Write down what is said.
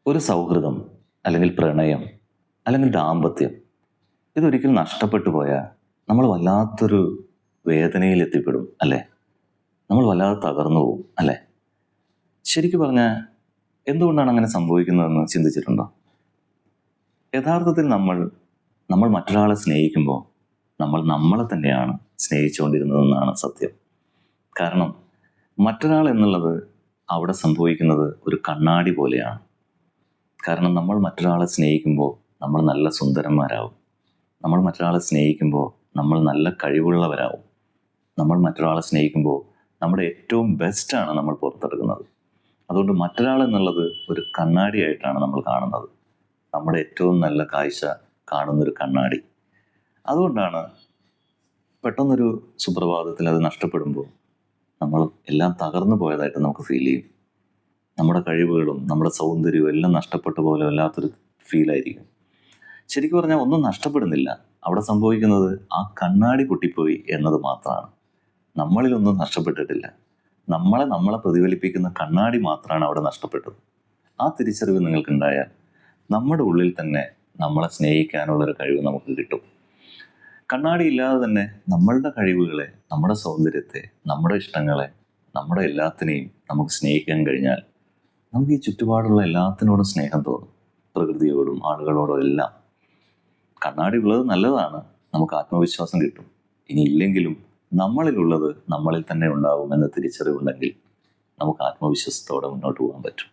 ഒരു സൗഹൃദം അല്ലെങ്കിൽ പ്രണയം അല്ലെങ്കിൽ ദാമ്പത്യം ഇതൊരിക്കൽ നഷ്ടപ്പെട്ടു പോയാൽ നമ്മൾ വല്ലാത്തൊരു വേദനയിൽ എത്തിപ്പെടും അല്ലേ? നമ്മൾ വല്ലാതെ തകർന്നു പോകും അല്ലേ? ശരിക്കും പറഞ്ഞാൽ എന്തുകൊണ്ടാണ് അങ്ങനെ സംഭവിക്കുന്നതെന്ന് ചിന്തിച്ചിട്ടുണ്ടോ? യഥാർത്ഥത്തിൽ നമ്മൾ മറ്റൊരാളെ സ്നേഹിക്കുമ്പോൾ നമ്മൾ നമ്മളെ തന്നെയാണ് സ്നേഹിച്ചുകൊണ്ടിരുന്നതെന്നാണ് സത്യം. കാരണം മറ്റൊരാൾ എന്നുള്ളത് അവിടെ സംഭവിക്കുന്നത് ഒരു കണ്ണാടി പോലെയാണ്. കാരണം നമ്മൾ മറ്റൊരാളെ സ്നേഹിക്കുമ്പോൾ നമ്മൾ നല്ല സുന്ദരന്മാരാകും. നമ്മൾ മറ്റൊരാളെ സ്നേഹിക്കുമ്പോൾ നമ്മൾ നല്ല കഴിവുള്ളവരാകും. നമ്മൾ മറ്റൊരാളെ സ്നേഹിക്കുമ്പോൾ നമ്മുടെ ഏറ്റവും ബെസ്റ്റാണ് നമ്മൾ പുറത്തെടുക്കുന്നത്. അതുകൊണ്ട് മറ്റൊരാൾ എന്നുള്ളത് ഒരു കണ്ണാടിയായിട്ടാണ് നമ്മൾ കാണുന്നത്. നമ്മുടെ ഏറ്റവും നല്ല കാഴ്ച കാണുന്നൊരു കണ്ണാടി. അതുകൊണ്ടാണ് പെട്ടെന്നൊരു സുപ്രഭാതത്തിൽ അത് നഷ്ടപ്പെടുമ്പോൾ നമ്മൾ എല്ലാം തകർന്നു പോയതായിട്ട് നമുക്ക് ഫീൽ ചെയ്യും. നമ്മുടെ കഴിവുകളും നമ്മുടെ സൗന്ദര്യവും എല്ലാം നഷ്ടപ്പെട്ട പോലെ വല്ലാത്തൊരു ഫീലായിരിക്കും. ശരിക്കും പറഞ്ഞാൽ ഒന്നും നഷ്ടപ്പെടുന്നില്ല. അവിടെ സംഭവിക്കുന്നത് ആ കണ്ണാടി പൊട്ടിപ്പോയി എന്നത് മാത്രമാണ്. നമ്മളിലൊന്നും നഷ്ടപ്പെട്ടിട്ടില്ല. നമ്മളെ പ്രതിഫലിപ്പിക്കുന്ന കണ്ണാടി മാത്രമാണ് അവിടെ നഷ്ടപ്പെട്ടത്. ആ തിരിച്ചറിവ് നിങ്ങൾക്കുണ്ടായാൽ നമ്മുടെ ഉള്ളിൽ തന്നെ നമ്മളെ സ്നേഹിക്കാനുള്ളൊരു കഴിവ് നമുക്ക് കിട്ടും. കണ്ണാടി ഇല്ലാതെ തന്നെ നമ്മളുടെ കഴിവുകളെ, നമ്മുടെ സൗന്ദര്യത്തെ, നമ്മുടെ ഇഷ്ടങ്ങളെ, നമ്മുടെ എല്ലാത്തിനെയും നമുക്ക് സ്നേഹിക്കാൻ കഴിഞ്ഞാൽ നമുക്ക് ഈ ചുറ്റുപാടുള്ള എല്ലാത്തിനോടും സ്നേഹം തോന്നും. പ്രകൃതിയോടും ആളുകളോടും എല്ലാം. കണ്ണാടി ഉള്ളത് നല്ലതാണ്, നമുക്ക് ആത്മവിശ്വാസം കിട്ടും. ഇനി ഇല്ലെങ്കിലും നമ്മളിലുള്ളത് നമ്മളിൽ തന്നെ ഉണ്ടാകുമെന്ന തിരിച്ചറിവുണ്ടെങ്കിൽ നമുക്ക് ആത്മവിശ്വാസത്തോടെ മുന്നോട്ട് പോകാൻ പറ്റും.